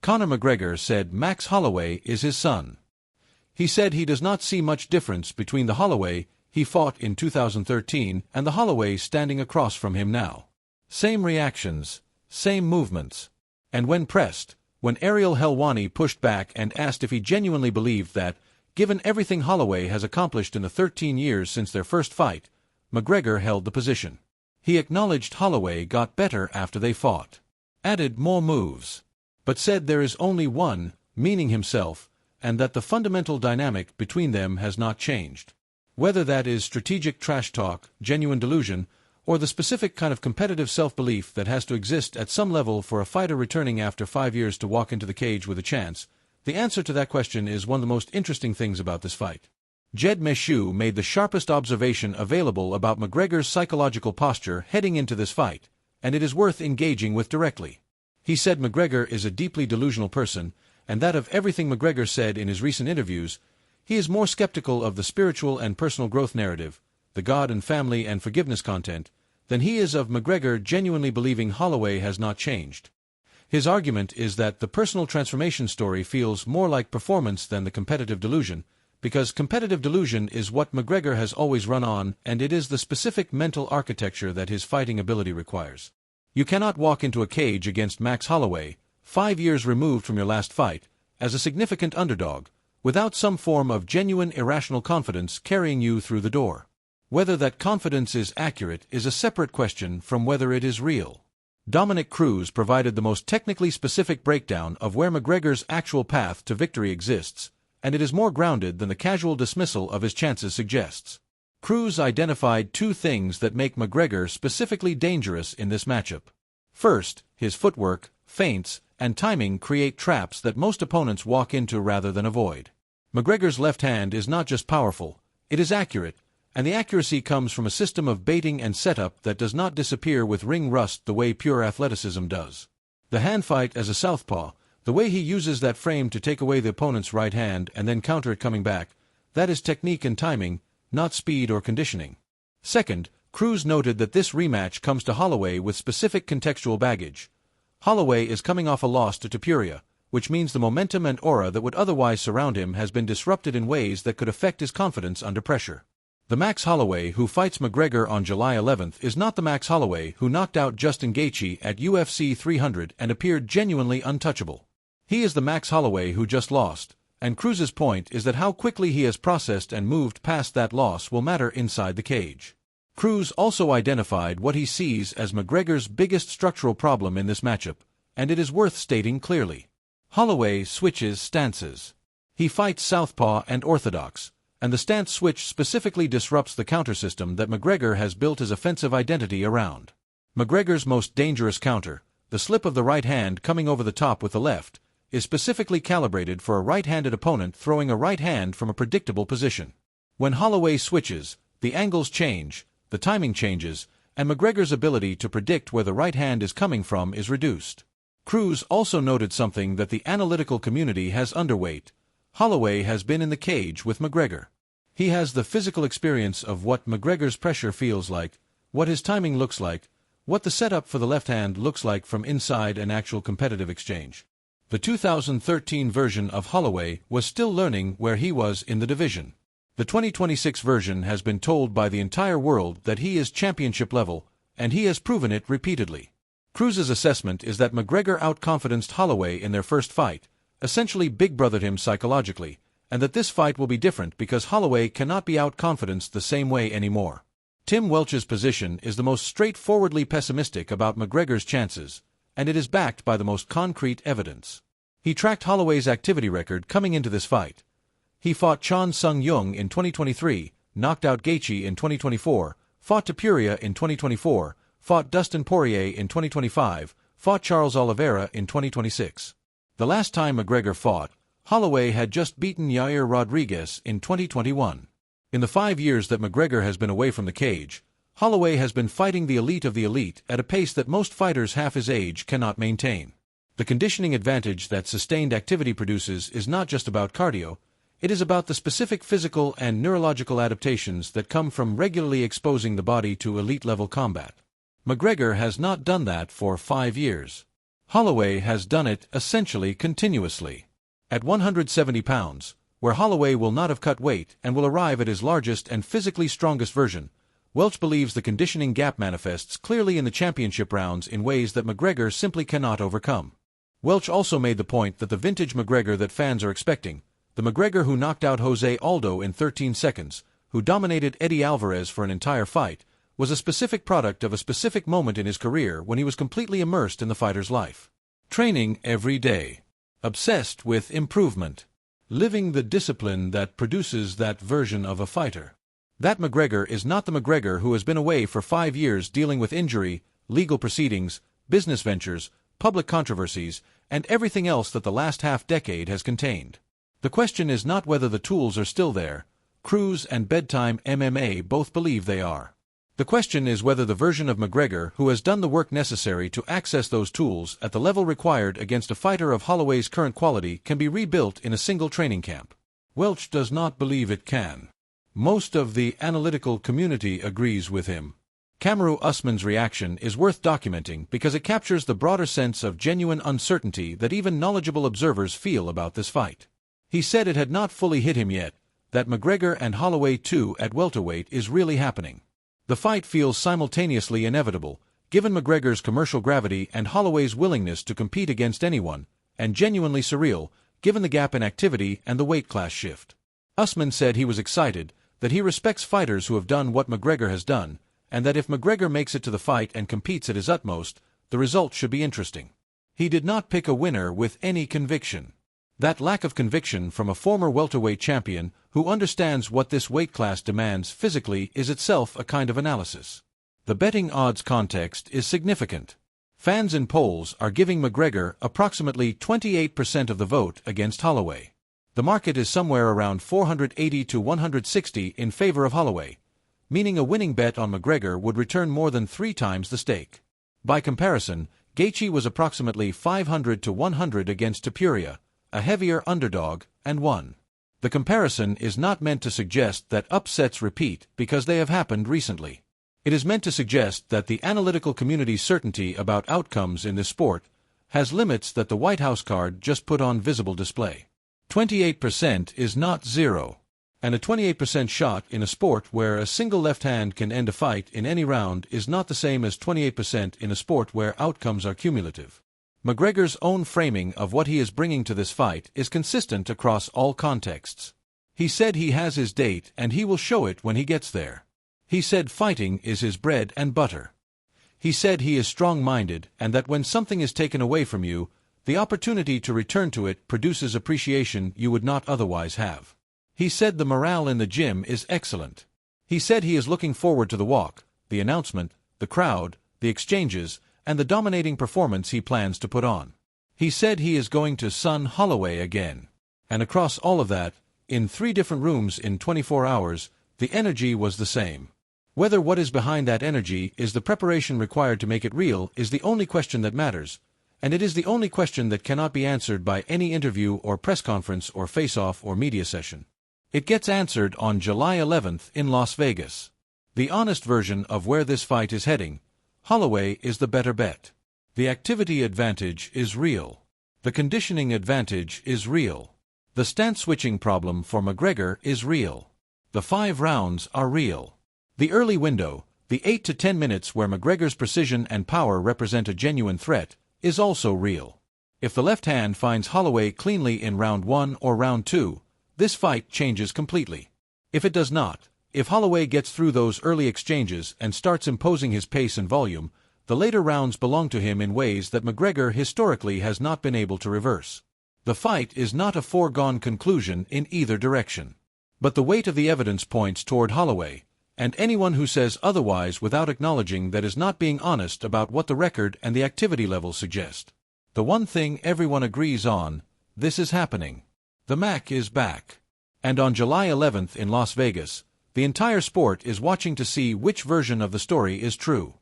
Conor McGregor said Max Holloway is his son. He said he does not see much difference between the Holloway he fought in 2013 and the Holloway standing across from him now. Same reactions, same movements. And when pressed, when Ariel Helwani pushed back and asked if he genuinely believed that, given everything Holloway has accomplished in the 13 years since their first fight, McGregor held the position. He acknowledged Holloway got better after they fought, added more moves, but said there is only one, meaning himself, and that the fundamental dynamic between them has not changed. Whether that is strategic trash talk, genuine delusion, or the specific kind of competitive self-belief that has to exist at some level for a fighter returning after 5 years to walk into the cage with a chance, the answer to that question is one of the most interesting things about this fight. Jed Meshew made the sharpest observation available about McGregor's psychological posture heading into this fight, and it is worth engaging with directly. He said McGregor is a deeply delusional person, and that of everything McGregor said in his recent interviews, he is more skeptical of the spiritual and personal growth narrative, the God and family and forgiveness content, than he is of McGregor genuinely believing Holloway has not changed. His argument is that the personal transformation story feels more like performance than the competitive delusion, because competitive delusion is what McGregor has always run on, and it is the specific mental architecture that his fighting ability requires. You cannot walk into a cage against Max Holloway, 5 years removed from your last fight, as a significant underdog, without some form of genuine irrational confidence carrying you through the door. Whether that confidence is accurate is a separate question from whether it is real. Dominic Cruz provided the most technically specific breakdown of where McGregor's actual path to victory exists, and it is more grounded than the casual dismissal of his chances suggests. Cruz identified 2 things that make McGregor specifically dangerous in this matchup. First, his footwork, feints, and timing create traps that most opponents walk into rather than avoid. McGregor's left hand is not just powerful, it is accurate, and the accuracy comes from a system of baiting and setup that does not disappear with ring rust the way pure athleticism does. The hand fight as a southpaw, the way he uses that frame to take away the opponent's right hand and then counter it coming back, that is technique and timing, not speed or conditioning. Second, Cruz noted that this rematch comes to Holloway with specific contextual baggage. Holloway is coming off a loss to Topuria, which means the momentum and aura that would otherwise surround him has been disrupted in ways that could affect his confidence under pressure. The Max Holloway who fights McGregor on July 11th is not the Max Holloway who knocked out Justin Gaethje at UFC 300 and appeared genuinely untouchable. He is the Max Holloway who just lost, and Cruz's point is that how quickly he has processed and moved past that loss will matter inside the cage. Cruz also identified what he sees as McGregor's biggest structural problem in this matchup, and it is worth stating clearly. Holloway switches stances. He fights southpaw and orthodox, and the stance switch specifically disrupts the counter system that McGregor has built his offensive identity around. McGregor's most dangerous counter, the slip of the right hand coming over the top with the left, is specifically calibrated for a right-handed opponent throwing a right hand from a predictable position. When Holloway switches, the angles change, the timing changes, and McGregor's ability to predict where the right hand is coming from is reduced. Cruz also noted something that the analytical community has underweight. Holloway has been in the cage with McGregor. He has the physical experience of what McGregor's pressure feels like, what his timing looks like, what the setup for the left hand looks like from inside an actual competitive exchange. The 2013 version of Holloway was still learning where he was in the division. The 2026 version has been told by the entire world that he is championship level, and he has proven it repeatedly. Cruz's assessment is that McGregor outconfidenced Holloway in their first fight, essentially big-brothered him psychologically, and that this fight will be different because Holloway cannot be outconfidenced the same way anymore. Tim Welch's position is the most straightforwardly pessimistic about McGregor's chances, and it is backed by the most concrete evidence. He tracked Holloway's activity record coming into this fight. He fought Chan Sung-Jung in 2023, knocked out Gaethje in 2024, fought Topuria in 2024, fought Dustin Poirier in 2025, fought Charles Oliveira in 2026. The last time McGregor fought, Holloway had just beaten Yair Rodriguez in 2021. In the 5 years that McGregor has been away from the cage, Holloway has been fighting the elite of the elite at a pace that most fighters half his age cannot maintain. The conditioning advantage that sustained activity produces is not just about cardio, it is about the specific physical and neurological adaptations that come from regularly exposing the body to elite-level combat. McGregor has not done that for 5 years. Holloway has done it essentially continuously. At 170 pounds, where Holloway will not have cut weight and will arrive at his largest and physically strongest version, Welch believes the conditioning gap manifests clearly in the championship rounds in ways that McGregor simply cannot overcome. Welch also made the point that the vintage McGregor that fans are expecting, the McGregor who knocked out Jose Aldo in 13 seconds, who dominated Eddie Alvarez for an entire fight, was a specific product of a specific moment in his career when he was completely immersed in the fighter's life. Training every day. Obsessed with improvement. Living the discipline that produces that version of a fighter. That McGregor is not the McGregor who has been away for 5 years dealing with injury, legal proceedings, business ventures, public controversies, and everything else that the last half-decade has contained. The question is not whether the tools are still there. Cruz and Bedtime MMA both believe they are. The question is whether the version of McGregor who has done the work necessary to access those tools at the level required against a fighter of Holloway's current quality can be rebuilt in a single training camp. Welch does not believe it can. Most of the analytical community agrees with him. Kamaru Usman's reaction is worth documenting because it captures the broader sense of genuine uncertainty that even knowledgeable observers feel about this fight. He said it had not fully hit him yet, that McGregor and Holloway 2 at welterweight is really happening. The fight feels simultaneously inevitable, given McGregor's commercial gravity and Holloway's willingness to compete against anyone, and genuinely surreal, given the gap in activity and the weight class shift. Usman said he was excited, that he respects fighters who have done what McGregor has done, and that if McGregor makes it to the fight and competes at his utmost, the result should be interesting. He did not pick a winner with any conviction. That lack of conviction from a former welterweight champion who understands what this weight class demands physically is itself a kind of analysis. The betting odds context is significant. Fans in polls are giving McGregor approximately 28% of the vote against Holloway. The market is somewhere around 480 to 160 in favor of Holloway, meaning a winning bet on McGregor would return more than 3 times the stake. By comparison, Gaethje was approximately 500 to 100 against Topuria, a heavier underdog, and won. The comparison is not meant to suggest that upsets repeat because they have happened recently. It is meant to suggest that the analytical community's certainty about outcomes in this sport has limits that the White House card just put on visible display. 28% is not zero, and a 28% shot in a sport where a single left hand can end a fight in any round is not the same as 28% in a sport where outcomes are cumulative. McGregor's own framing of what he is bringing to this fight is consistent across all contexts. He said he has his date and he will show it when he gets there. He said fighting is his bread and butter. He said he is strong-minded and that when something is taken away from you, the opportunity to return to it produces appreciation you would not otherwise have. He said the morale in the gym is excellent. He said he is looking forward to the walk, the announcement, the crowd, the exchanges, and the dominating performance he plans to put on. He said he is going to sun Holloway again. And across all of that, in 3 different rooms in 24 hours, the energy was the same. Whether what is behind that energy is the preparation required to make it real is the only question that matters, and it is the only question that cannot be answered by any interview or press conference or face-off or media session. It gets answered on July 11th in Las Vegas. The honest version of where this fight is heading, Holloway is the better bet. The activity advantage is real. The conditioning advantage is real. The stance-switching problem for McGregor is real. The 5 rounds are real. The early window, the 8 to 10 minutes where McGregor's precision and power represent a genuine threat, is also real. If the left hand finds Holloway cleanly in round 1 or round 2, this fight changes completely. If it does not, if Holloway gets through those early exchanges and starts imposing his pace and volume, the later rounds belong to him in ways that McGregor historically has not been able to reverse. The fight is not a foregone conclusion in either direction. But the weight of the evidence points toward Holloway, and anyone who says otherwise without acknowledging that is not being honest about what the record and the activity level suggest. The one thing everyone agrees on, this is happening. The Mac is back. And on July 11th in Las Vegas, the entire sport is watching to see which version of the story is true.